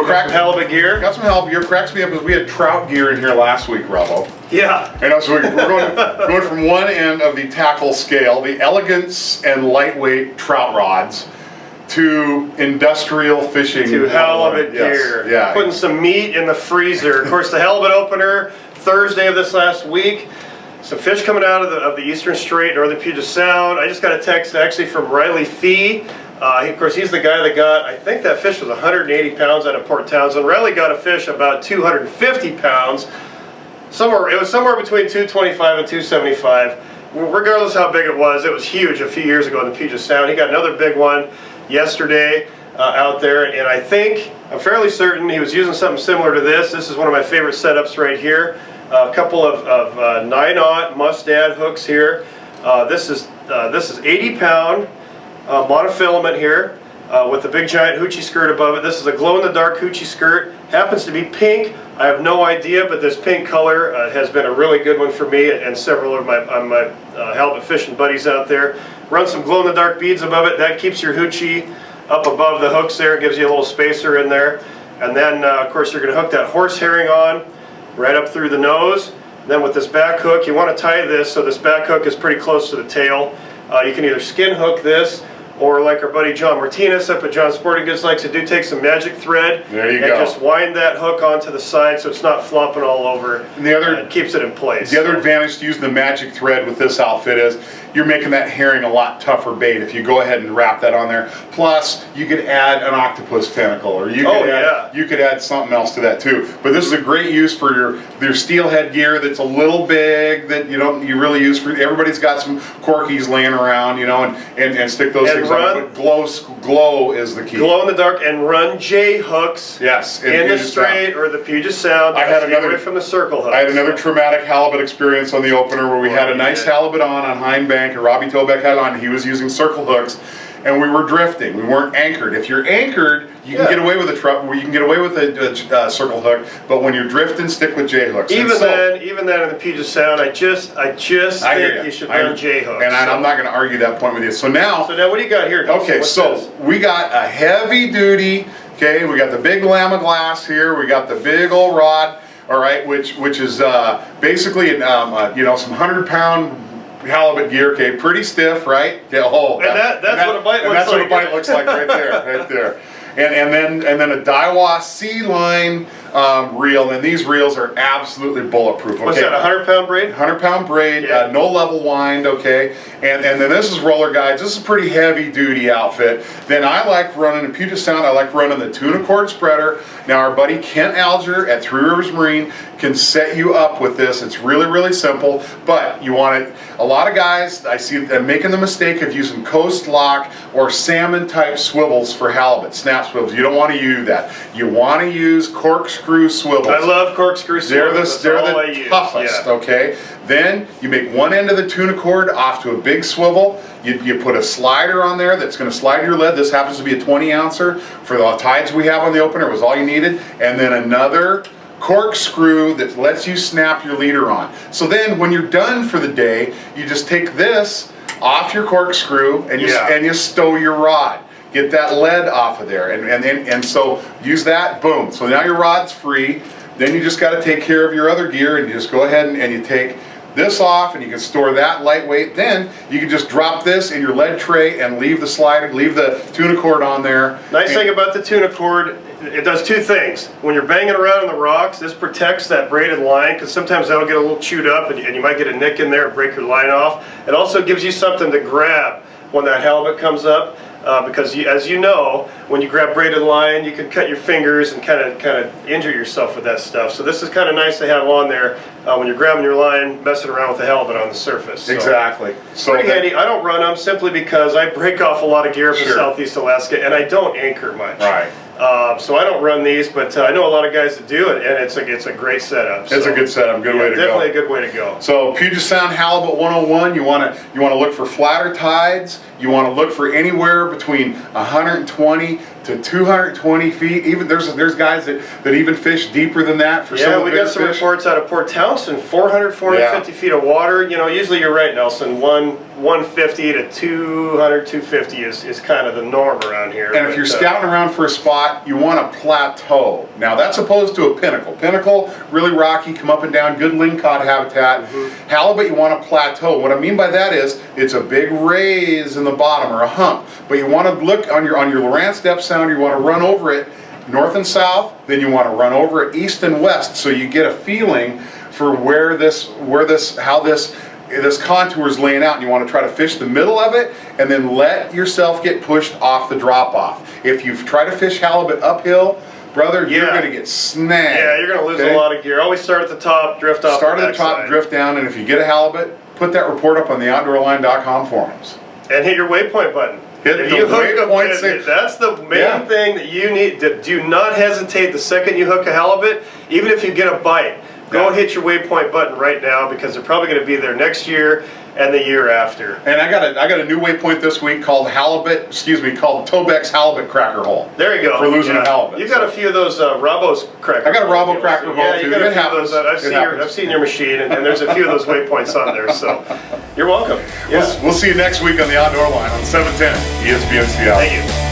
Well, some halibut gear. Got some halibut gear. Cracks me up is we had trout gear in here last week, Rello. Yeah. And so we're going from one end of the tackle scale, the elegance and lightweight trout rods, to industrial fishing. To halibut gear. Yeah. Putting some meat in the freezer. Of course, the halibut opener, Thursday of this last week. Some fish coming out of the eastern Strait, northern Puget Sound. I just got a text actually from Riley Fee. Of course, he's the guy that got, I think that fish was 180 pounds out of Port Townsend. Riley got a fish about 250 pounds. It was somewhere between 225 and 275. Regardless how big it was huge a few years ago in the Puget Sound. He got another big one yesterday out there, and I'm fairly certain he was using something similar to this. This is one of my favorite setups right here. A couple of 9/0 must-add hooks here. This is 80-pound monofilament here with a big giant hoochie skirt above it. This is a glow-in-the-dark hoochie skirt. Happens to be pink. I have no idea, but this pink color has been a really good one for me and several of my halibut fishing buddies out there. Run some glow-in-the-dark beads above it. That keeps your hoochie up above the hooks there. It gives you a little spacer in there. And then, of course, you're going to hook that horse herring on right up through the nose. Then with this back hook, you want to tie this so this back hook is pretty close to the tail. You can either skin hook this, or like our buddy John Martinez up at John Sporting Goods likes to do, take some magic thread and just wind that hook onto the side so it's not flopping all over. And it keeps it in place. The other advantage to using the magic thread with this outfit is you're making that herring a lot tougher bait if you go ahead and wrap that on there. Plus, you could add an octopus tentacle, or you could add something else to that too. But this is a great use for your steelhead gear that's a little big that you really use for. Everybody's got some corkies laying around, and stick those things on. But glow is the key. Glow in the dark, and run J hooks. Yes, in the Strait or the Puget Sound. I had another from the circle hooks. I had another traumatic halibut experience on the opener where we had a nice halibut on Hind Bank, and Robbie Tobeck had on. He was using circle hooks, and we were drifting. We weren't anchored. If you're anchored, you can get away with you can get away with a circle hook, but when you're drifting, stick with J hooks. Even then in the Puget Sound, I just think you should run J hooks. And I'm not going to argue that point with you. So now what do you got here? Okay, so we got a heavy duty. Okay, we got the big lamb of glass here. We got the big old rod. All right, which is basically some 100-pound halibut gear. Okay, pretty stiff, right? Yeah, that's what a bite looks like. That's what a bite looks like right there. And then a Daiwa C-line reel, and these reels are absolutely bulletproof. Okay? What's that, 100-pound braid? 100-pound braid, no level wind, okay? And then this is Roller Guides. This is a pretty heavy-duty outfit. Then I like running in Puget Sound, I like running the tuna cord spreader. Now our buddy Kent Alger at Three Rivers Marine can set you up with this. It's really, really simple, but you want it. A lot of guys, I see them making the mistake of using Coast Lock or salmon-type swivels for halibut, snap swivels. You don't want to use that. You want to use corkscrew swivels. I love corkscrew swivels. They're the toughest, okay? Then you make one end of the tuna cord off to a big swivel. You put a slider on there that's going to slide your lead. This happens to be a 20-ouncer. For the tides we have on the opener, it was all you needed. And then another corkscrew that lets you snap your leader on. So then when you're done for the day, you just take this off your corkscrew and you stow your rod. Get that lead off of there, and so use that, boom. So now your rod's free. Then you just got to take care of your other gear, and you just go ahead and you take this off, and you can store that lightweight. Then you can just drop this in your lead tray and leave the tuna cord on there. Nice thing about the tuna cord, it does two things. When you're banging around on the rocks, this protects that braided line, because sometimes that'll get a little chewed up and you might get a nick in there and break your line off. It also gives you something to grab when that halibut comes up. Because as you know, when you grab braided line, you can cut your fingers and kind of injure yourself with that stuff. So this is kind of nice to have on there when you're grabbing your line, messing around with the halibut on the surface. So exactly. So pretty handy. I don't run them simply because I break off a lot of gear from Southeast Alaska, and I don't anchor much. Right. So I don't run these, but I know a lot of guys that do it, and it's a great setup. It's a good setup, good way to go. Definitely a good way to go. So Puget Sound Halibut 101, you want to look for flatter tides. You want to look for anywhere between 120 to 220 feet. Even there's guys that even fish deeper than that for some of the we bigger got some fish. reports out of Port Townsend, 400, 450 feet of water. You know, usually you're right, Nelson, 150 to 200, 250 is kind of the norm around here. And if you're scouting around for a spot, you want a plateau. Now that's opposed to a pinnacle. Pinnacle, really rocky, come up and down, good lingcod habitat. Halibut, you want a plateau. What I mean by that is, it's a big raise in the bottom or a hump. But you want to look on your Lowrance Depth Sounder, you want to run over it north and south, then you want to run over it east and west, so you get a feeling for how this contour is laying out, and you want to try to fish the middle of it and then let yourself get pushed off the drop off. If you try to fish halibut uphill, brother, you're going to get snagged. Yeah, you're going to lose a lot of gear. Always start at the top, drift off. Start at the top, drift down, and if you get a halibut, put that report up on the OutdoorLine.com forums. And hit your waypoint button. Hit the waypoint. That's the main thing that you need. Do not hesitate the second you hook a halibut, even if you get a bite. Go and hit your waypoint button right now, because they're probably going to be there next year and the year after. And I got a new waypoint this week called called Tobeck's Halibut Cracker Hole. There you go. For losing a halibut. You got a few of those Robos cracker. I got a Robo cracker hole yeah, too. You got It a few happens. of those. I've seen your machine, and there's a few of those waypoints on there. So you're welcome. We'll see you next week on the Outdoor Line on 710 ESPN Seattle. Thank you.